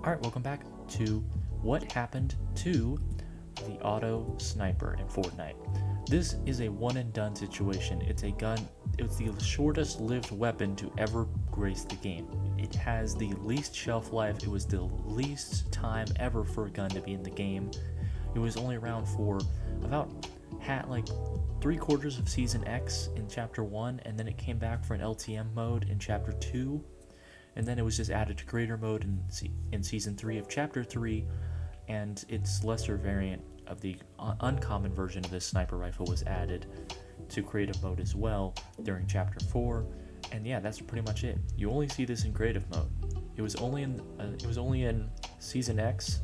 Alright, welcome back to what happened to the auto sniper in Fortnite. This is a one and done situation. It's a gun, it's the shortest lived weapon to ever grace the game. It has the least shelf life, it was the least time ever for a gun to be in the game. It was only around for about like 3/4 of Season X in Chapter 1, and then it came back for an LTM mode in Chapter 2. And then it was just added to Creator Mode in Season 3 of Chapter 3, and its lesser variant of the uncommon version of this sniper rifle was added to Creative Mode as well during Chapter 4. And yeah, that's pretty much it. You only see this in Creative Mode. It was only in Season X,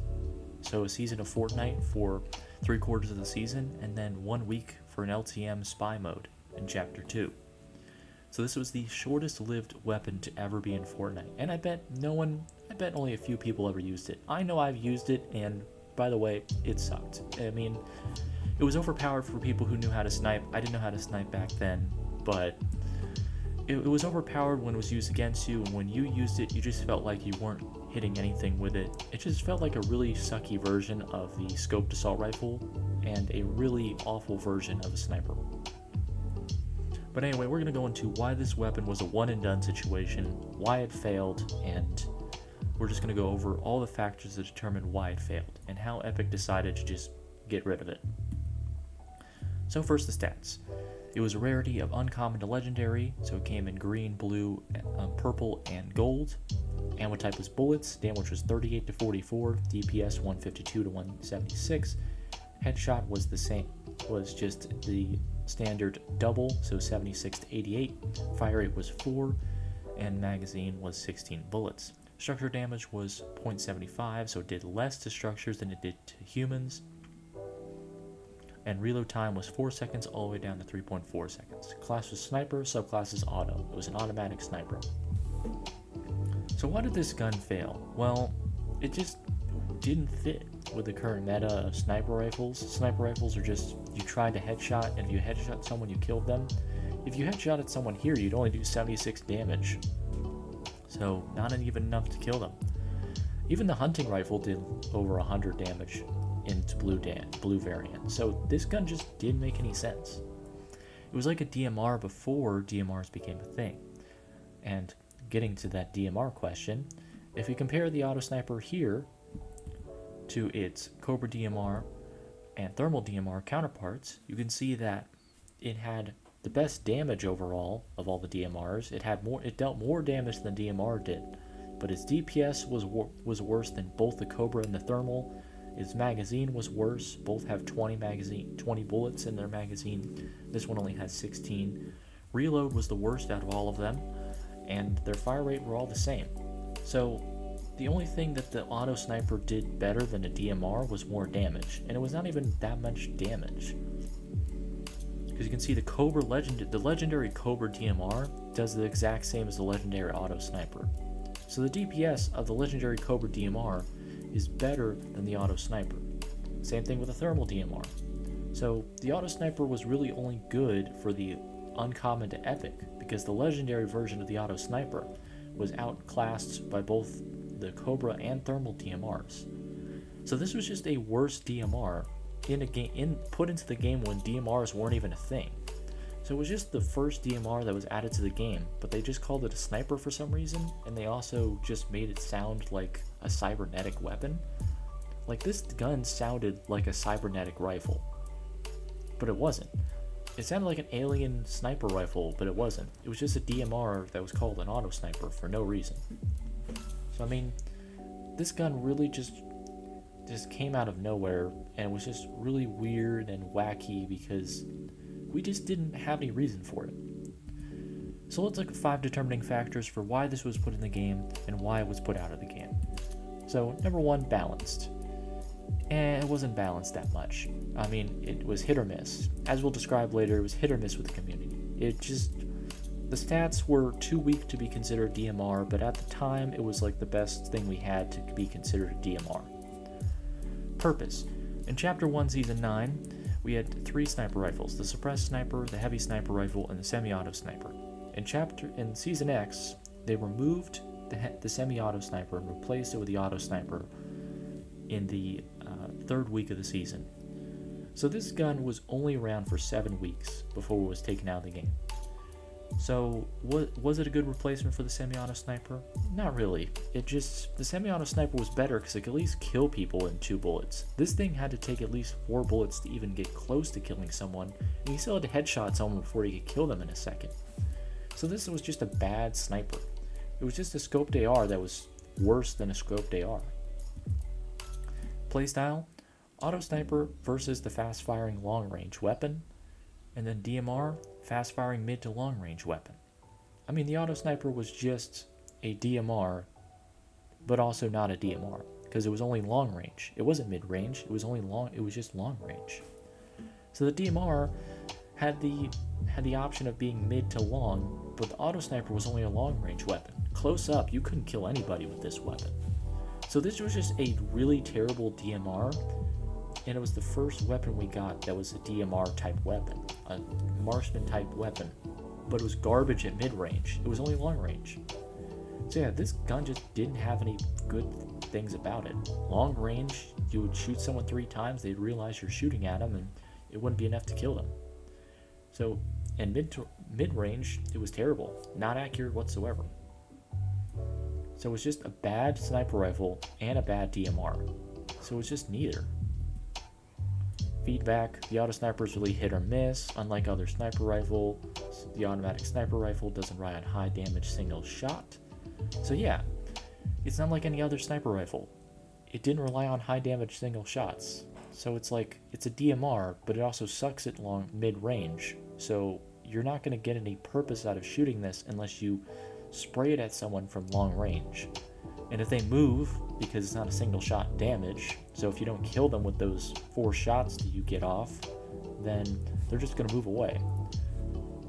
so a season of Fortnite for 3/4 of the season, and then 1 week for an LTM Spy Mode in Chapter 2. So this was the shortest lived weapon to ever be in Fortnite, and I bet only a few people ever used it. I know I've used it, and by the way, it sucked. I mean, it was overpowered for people who knew how to snipe. I didn't know how to snipe back then, but it was overpowered when it was used against you, and when you used it, you just felt like you weren't hitting anything with it. It just felt like a really sucky version of the scoped assault rifle, and a really awful version of a sniper. But anyway, we're going to go into why this weapon was a one and done situation, why it failed, and we're just going to go over all the factors that determine why it failed, and how Epic decided to just get rid of it. So first, the stats. It was a rarity of uncommon to legendary, so it came in green, blue, purple, and gold. Ammo type was bullets, damage was 38 to 44, DPS 152 to 176. Headshot was the same, was just the standard double, so 76 to 88. Fire rate was 4, and magazine was 16 bullets. Structure damage was 0.75, so it did less to structures than it did to humans. And reload time was 4 seconds all the way down to 3.4 seconds. Class was sniper, subclass is auto. It was an automatic sniper. So why did this gun fail? Well, it just didn't fit with the current meta of sniper rifles. Sniper rifles are just, you tried to headshot, and if you headshot someone, you killed them. If you headshot at someone here, you'd only do 76 damage. So, not even enough to kill them. Even the hunting rifle did over 100 damage in its blue variant. So, this gun just didn't make any sense. It was like a DMR before DMRs became a thing. And getting to that DMR question, if we compare the auto sniper here to its Cobra DMR and Thermal DMR counterparts, you can see that it had the best damage overall of all the DMRs. It dealt more damage than DMR did, but its DPS was worse than both the Cobra and the Thermal. Its magazine was worse. Both have 20 bullets in their magazine. This one only has 16. Reload was the worst out of all of them, and their fire rate were all the same. So the only thing that the auto sniper did better than a DMR was more damage, and it was not even that much damage. Because you can see the legendary Cobra DMR does the exact same as the legendary auto sniper. So the DPS of the legendary Cobra DMR is better than the auto sniper. Same thing with the thermal DMR. So the auto sniper was really only good for the uncommon to epic, because the legendary version of the auto sniper was outclassed by both the Cobra and thermal DMRs. So this was just a worse DMR put into the game when DMRs weren't even a thing. So it was just the first DMR that was added to the game, but they just called it a sniper for some reason, and they also just made it sound like a cybernetic weapon. Like, this gun sounded like a cybernetic rifle, but it wasn't. It sounded like an alien sniper rifle, but it wasn't. It was just a DMR that was called an auto sniper for no reason. So I mean, this gun really just came out of nowhere, and was just really weird and wacky because we just didn't have any reason for it. So let's look at 5 determining factors for why this was put in the game and why it was put out of the game. So number 1, balanced. And it wasn't balanced that much. I mean, it was hit or miss. As we'll describe later, it was hit or miss with the community. The stats were too weak to be considered DMR, but at the time, it was like the best thing we had to be considered a DMR. Purpose. In Chapter 1, Season 9, we had 3 sniper rifles: the suppressed sniper, the heavy sniper rifle, and the semi-auto sniper. In Season X, they removed the semi-auto sniper and replaced it with the auto sniper in the third week of the season. So this gun was only around for 7 weeks before it was taken out of the game. So was it a good replacement for the semi-auto sniper? Not really. The semi-auto sniper was better because it could at least kill people in 2 bullets. This thing had to take at least 4 bullets to even get close to killing someone, and you still had to headshot someone before you could kill them in a second. So this was just a bad sniper. It was just a scoped AR that was worse than a scoped AR. Playstyle: auto sniper versus the fast firing long range weapon, and then DMR, fast firing mid to long range weapon. I mean, the auto sniper was just a DMR, but also not a DMR because it was only long range. It wasn't mid range. It was just long range. So the DMR had the option of being mid to long, but the auto sniper was only a long range weapon. Close up, you couldn't kill anybody with this weapon. So this was just a really terrible DMR, and it was the first weapon we got that was a DMR type weapon, a Marksman type weapon, but it was garbage at mid range. It was only long range. So yeah, this gun just didn't have any good things about it. Long range, you would shoot someone 3 times, they'd realize you're shooting at them, and it wouldn't be enough to kill them. So, and mid range, it was terrible, not accurate whatsoever. So it was just a bad sniper rifle and a bad DMR. So it was just neither. Feedback: the auto sniper is really hit or miss. Unlike other sniper rifle, the automatic sniper rifle doesn't rely on high damage single shot. So yeah, it's not like any other sniper rifle. It didn't rely on high damage single shots. So it's like, it's a DMR, but it also sucks at mid range. So you're not going to get any purpose out of shooting this unless you spray it at someone from long range. And if they move, because it's not a single shot damage, so if you don't kill them with those 4 shots that you get off, then they're just going to move away.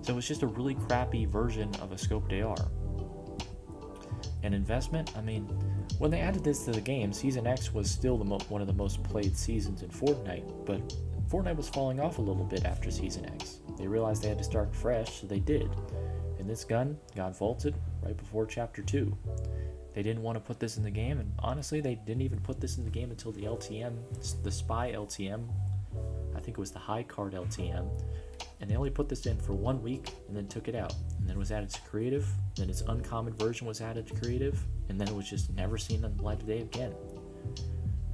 So it's just a really crappy version of a scoped AR. An investment, I mean, when they added this to the game, Season X was still one of the most played seasons in Fortnite, but Fortnite was falling off a little bit after Season X. They realized they had to start fresh, so they did. And this gun got vaulted right before Chapter 2. They didn't want to put this in the game, and honestly, they didn't even put this in the game until the LTM, the Spy LTM. I think it was the High Card LTM. And they only put this in for 1 week and then took it out. And then it was added to creative, then its uncommon version was added to creative, and then it was just never seen on the light of day again.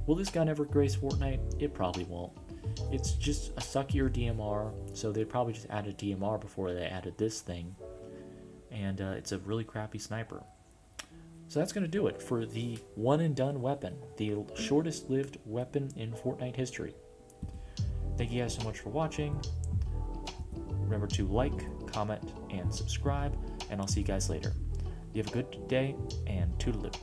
Will this gun ever grace Fortnite? It probably won't. It's just a suckier DMR, so they'd probably just add a DMR before they added this thing. And it's a really crappy sniper. So that's going to do it for the one and done weapon, the shortest lived weapon in Fortnite history. Thank you guys so much for watching. Remember to like, comment, and subscribe, and I'll see you guys later. You have a good day, and toodaloo.